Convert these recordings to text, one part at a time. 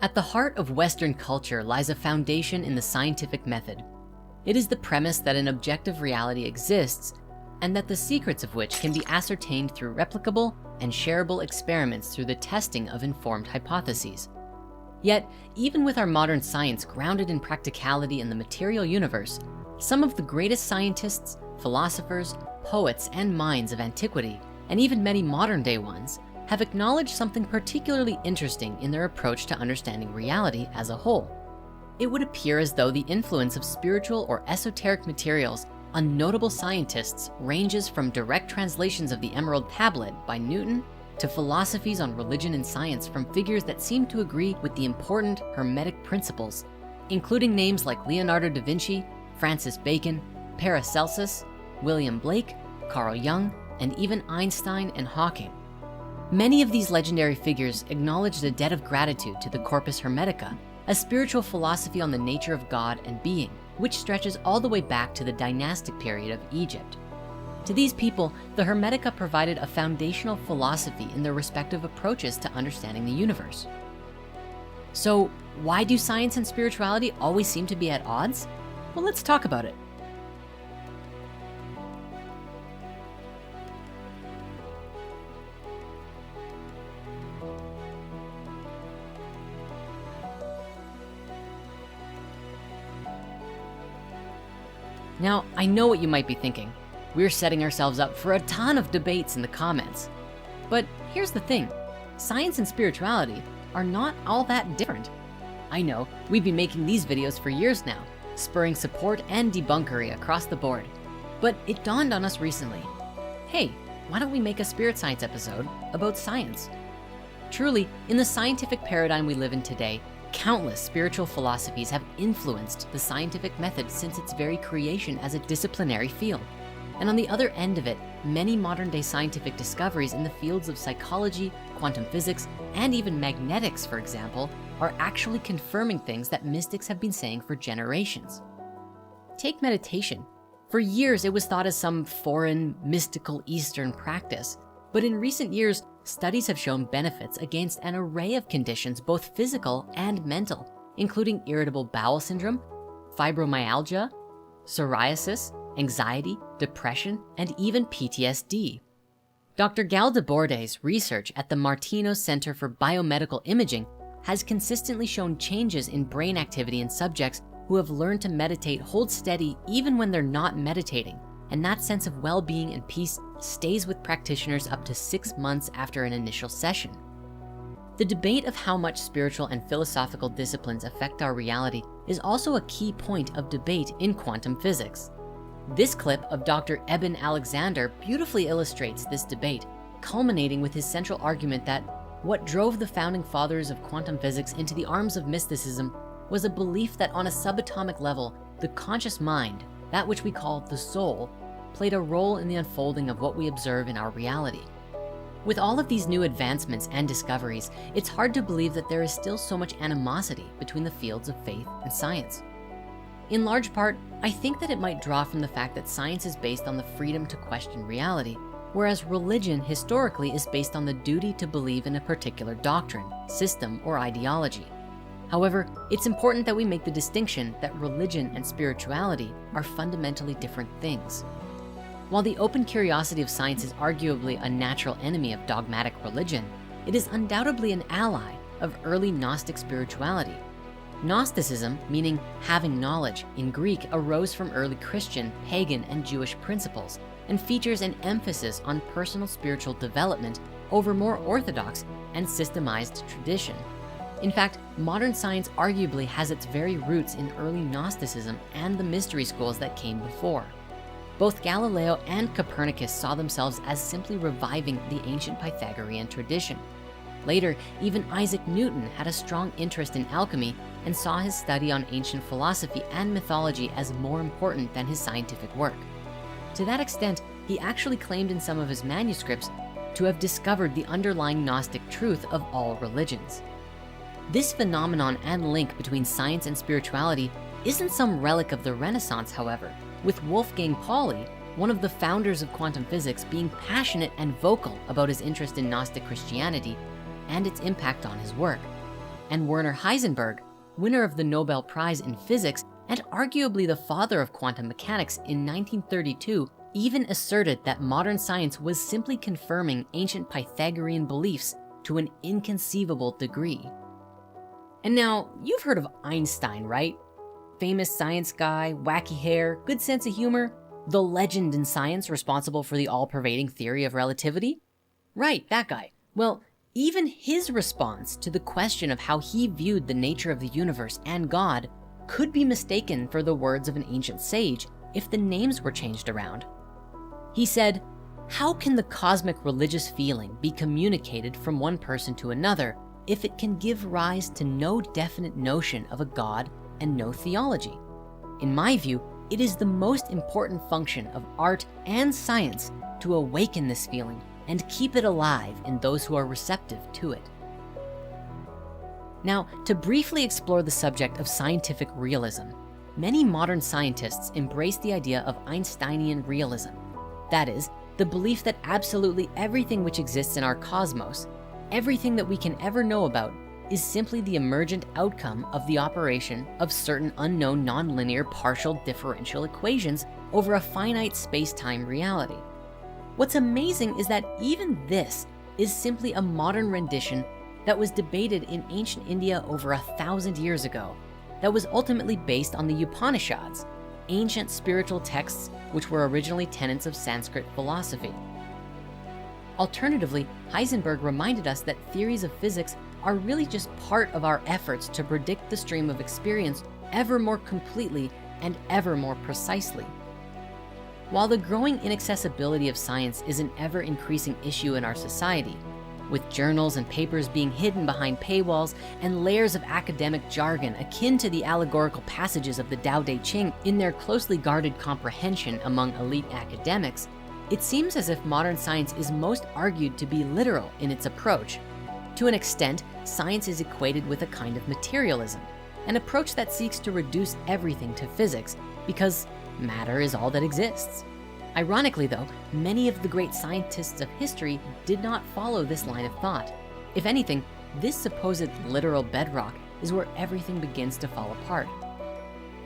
At the heart of Western culture lies a foundation in the scientific method. It is the premise that an objective reality exists and that the secrets of which can be ascertained through replicable and shareable experiments through the testing of informed hypotheses. Yet, even with our modern science grounded in practicality in the material universe, some of the greatest scientists, philosophers, poets, and minds of antiquity, and even many modern day ones, have acknowledged something particularly interesting in their approach to understanding reality as a whole. It would appear as though the influence of spiritual or esoteric materials on notable scientists ranges from direct translations of the Emerald Tablet by Newton to philosophies on religion and science from figures that seem to agree with the important Hermetic principles, including names like Leonardo da Vinci, Francis Bacon, Paracelsus, William Blake, Carl Jung, and even Einstein and Hawking. Many of these legendary figures acknowledged a debt of gratitude to the Corpus Hermetica, a spiritual philosophy on the nature of God and being, which stretches all the way back to the dynastic period of Egypt. To these people, the Hermetica provided a foundational philosophy in their respective approaches to understanding the universe. So why do science and spirituality always seem to be at odds? Well, let's talk about it. Now, I know what you might be thinking. We're setting ourselves up for a ton of debates in the comments. But here's the thing, science and spirituality are not all that different. I know, we've been making these videos for years now, spurring support and debunkery across the board. But it dawned on us recently, hey, why don't we make a spirit science episode about science? Truly, in the scientific paradigm we live in today, countless spiritual philosophies have influenced the scientific method since its very creation as a disciplinary field. And on the other end of it, many modern day scientific discoveries in the fields of psychology, quantum physics, and even magnetics, for example, are actually confirming things that mystics have been saying for generations. Take meditation. For years, it was thought as some foreign, mystical Eastern practice. But in recent years, studies have shown benefits against an array of conditions, both physical and mental, including irritable bowel syndrome, fibromyalgia, psoriasis, anxiety, depression, and even PTSD. Dr. Gal DeBorde's research at the Martino Center for Biomedical Imaging has consistently shown changes in brain activity in subjects who have learned to meditate hold steady even when they're not meditating. And that sense of well-being and peace stays with practitioners up to 6 months after an initial session. The debate of how much spiritual and philosophical disciplines affect our reality is also a key point of debate in quantum physics. This clip of Dr. Eben Alexander beautifully illustrates this debate, culminating with his central argument that what drove the founding fathers of quantum physics into the arms of mysticism was a belief that on a subatomic level, the conscious mind, that which we call the soul, played a role in the unfolding of what we observe in our reality. With all of these new advancements and discoveries, it's hard to believe that there is still so much animosity between the fields of faith and science. In large part, I think that it might draw from the fact that science is based on the freedom to question reality, whereas religion historically is based on the duty to believe in a particular doctrine, system, or ideology. However, it's important that we make the distinction that religion and spirituality are fundamentally different things. While the open curiosity of science is arguably a natural enemy of dogmatic religion, it is undoubtedly an ally of early Gnostic spirituality. Gnosticism, meaning having knowledge in Greek, arose from early Christian, pagan, and Jewish principles and features an emphasis on personal spiritual development over more orthodox and systemized tradition. In fact, modern science arguably has its very roots in early Gnosticism and the mystery schools that came before. Both Galileo and Copernicus saw themselves as simply reviving the ancient Pythagorean tradition. Later, even Isaac Newton had a strong interest in alchemy and saw his study on ancient philosophy and mythology as more important than his scientific work. To that extent, he actually claimed in some of his manuscripts to have discovered the underlying Gnostic truth of all religions. This phenomenon and link between science and spirituality isn't some relic of the Renaissance, however, with Wolfgang Pauli, one of the founders of quantum physics, being passionate and vocal about his interest in Gnostic Christianity and its impact on his work. and Werner Heisenberg, winner of the Nobel Prize in Physics and arguably the father of quantum mechanics in 1932, even asserted that modern science was simply confirming ancient Pythagorean beliefs to an inconceivable degree. And now, you've heard of Einstein, right? Famous science guy, wacky hair, good sense of humor, the legend in science responsible for the all-pervading theory of relativity? Right, that guy. Well, even his response to the question of how he viewed the nature of the universe and God could be mistaken for the words of an ancient sage if the names were changed around. He said, "How can the cosmic religious feeling be communicated from one person to another if it can give rise to no definite notion of a God and no theology? In my view, it is the most important function of art and science to awaken this feeling and keep it alive in those who are receptive to it." Now, to briefly explore the subject of scientific realism, many modern scientists embrace the idea of Einsteinian realism. That is, the belief that absolutely everything which exists in our cosmos, everything that we can ever know about, is simply the emergent outcome of the operation of certain unknown nonlinear partial differential equations over a finite space-time reality. What's amazing is that even this is simply a modern rendition that was debated in ancient India over 1,000 years ago, that was ultimately based on the Upanishads, ancient spiritual texts which were originally tenets of Sanskrit philosophy. Alternatively, Heisenberg reminded us that theories of physics are really just part of our efforts to predict the stream of experience ever more completely and ever more precisely. While the growing inaccessibility of science is an ever-increasing issue in our society, with journals and papers being hidden behind paywalls and layers of academic jargon akin to the allegorical passages of the Tao Te Ching in their closely guarded comprehension among elite academics, it seems as if modern science is most argued to be literal in its approach. To an extent, science is equated with a kind of materialism, an approach that seeks to reduce everything to physics because matter is all that exists. Ironically though, many of the great scientists of history did not follow this line of thought. If anything, this supposed literal bedrock is where everything begins to fall apart.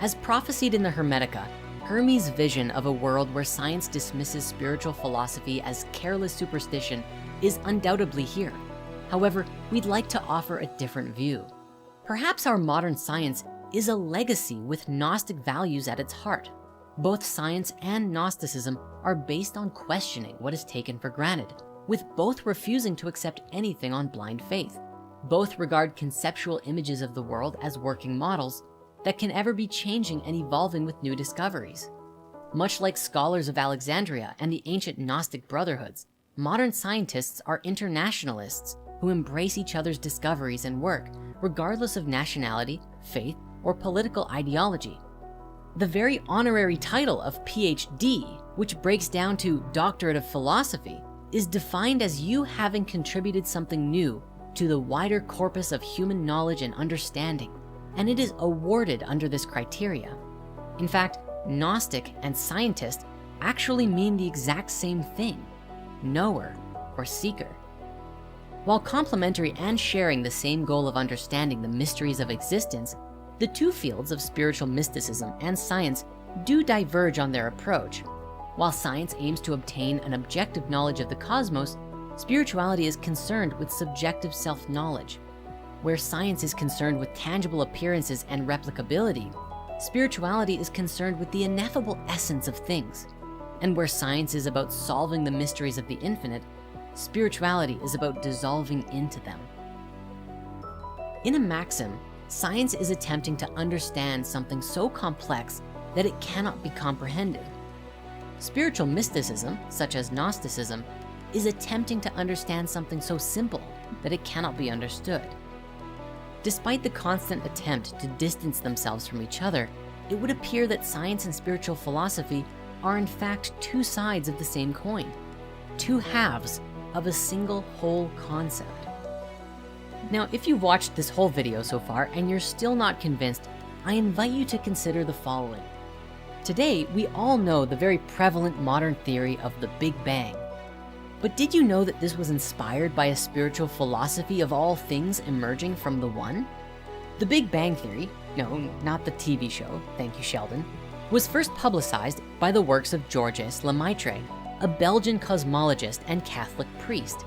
As prophesied in the Hermetica, Hermes' vision of a world where science dismisses spiritual philosophy as careless superstition is undoubtedly here. However, we'd like to offer a different view. Perhaps our modern science is a legacy with Gnostic values at its heart. Both science and Gnosticism are based on questioning what is taken for granted, with both refusing to accept anything on blind faith. Both regard conceptual images of the world as working models that can ever be changing and evolving with new discoveries. Much like scholars of Alexandria and the ancient Gnostic brotherhoods, modern scientists are internationalists who embrace each other's discoveries and work, regardless of nationality, faith, or political ideology. The very honorary title of PhD, which breaks down to Doctorate of Philosophy, is defined as you having contributed something new to the wider corpus of human knowledge and understanding, and it is awarded under this criteria. In fact, Gnostic and scientist actually mean the exact same thing, knower or seeker. While complementary and sharing the same goal of understanding the mysteries of existence, the two fields of spiritual mysticism and science do diverge on their approach. While science aims to obtain an objective knowledge of the cosmos, spirituality is concerned with subjective self-knowledge. Where science is concerned with tangible appearances and replicability, spirituality is concerned with the ineffable essence of things. And where science is about solving the mysteries of the infinite, spirituality is about dissolving into them. In a maxim, science is attempting to understand something so complex that it cannot be comprehended. Spiritual mysticism, such as Gnosticism, is attempting to understand something so simple that it cannot be understood. Despite the constant attempt to distance themselves from each other, it would appear that science and spiritual philosophy are in fact two sides of the same coin, two halves of a single whole concept. Now, if you've watched this whole video so far and you're still not convinced, I invite you to consider the following. Today, we all know the very prevalent modern theory of the Big Bang. But did you know that this was inspired by a spiritual philosophy of all things emerging from the One? The Big Bang Theory, no, not the TV show, thank you Sheldon, was first publicized by the works of Georges Lemaitre, a Belgian cosmologist and Catholic priest.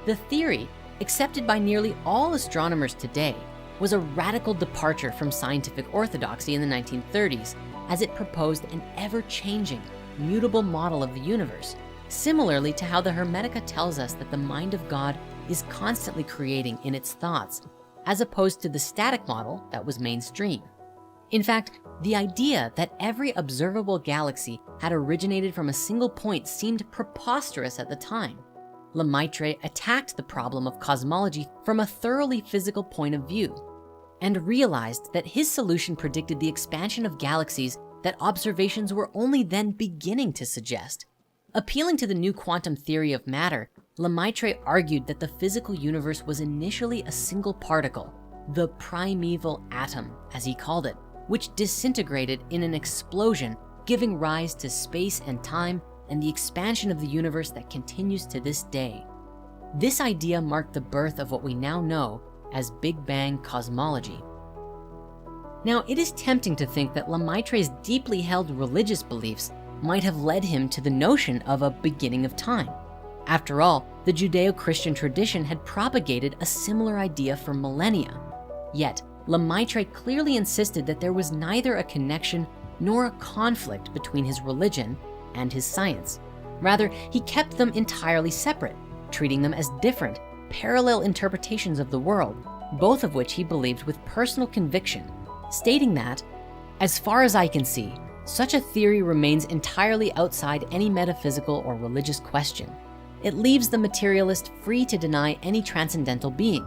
The theory, accepted by nearly all astronomers today, was a radical departure from scientific orthodoxy in the 1930s, as it proposed an ever-changing, mutable model of the universe, similarly to how the Hermetica tells us that the mind of God is constantly creating in its thoughts, as opposed to the static model that was mainstream. In fact, the idea that every observable galaxy had originated from a single point seemed preposterous at the time. Lemaitre attacked the problem of cosmology from a thoroughly physical point of view and realized that his solution predicted the expansion of galaxies that observations were only then beginning to suggest. Appealing to the new quantum theory of matter, Lemaitre argued that the physical universe was initially a single particle, the primeval atom, as he called it, which disintegrated in an explosion, giving rise to space and time and the expansion of the universe that continues to this day. This idea marked the birth of what we now know as Big Bang cosmology. Now, it is tempting to think that Lemaitre's deeply held religious beliefs might have led him to the notion of a beginning of time. After all, the Judeo-Christian tradition had propagated a similar idea for millennia. Yet, Lemaitre clearly insisted that there was neither a connection nor a conflict between his religion and his science. Rather, he kept them entirely separate, treating them as different, parallel interpretations of the world, both of which he believed with personal conviction, stating that, "As far as I can see, such a theory remains entirely outside any metaphysical or religious question. It leaves the materialist free to deny any transcendental being.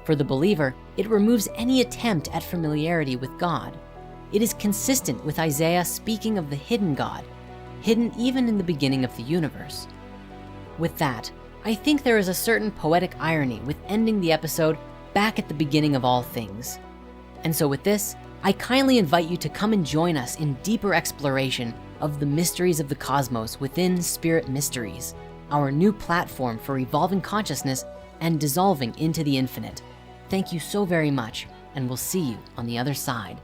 For the believer, it removes any attempt at familiarity with God. It is consistent with Isaiah speaking of the hidden God, hidden even in the beginning of the universe." With that, I think there is a certain poetic irony with ending the episode back at the beginning of all things. And so with this, I kindly invite you to come and join us in deeper exploration of the mysteries of the cosmos within Spirit Mysteries, our new platform for evolving consciousness and dissolving into the infinite. Thank you so very much, and we'll see you on the other side.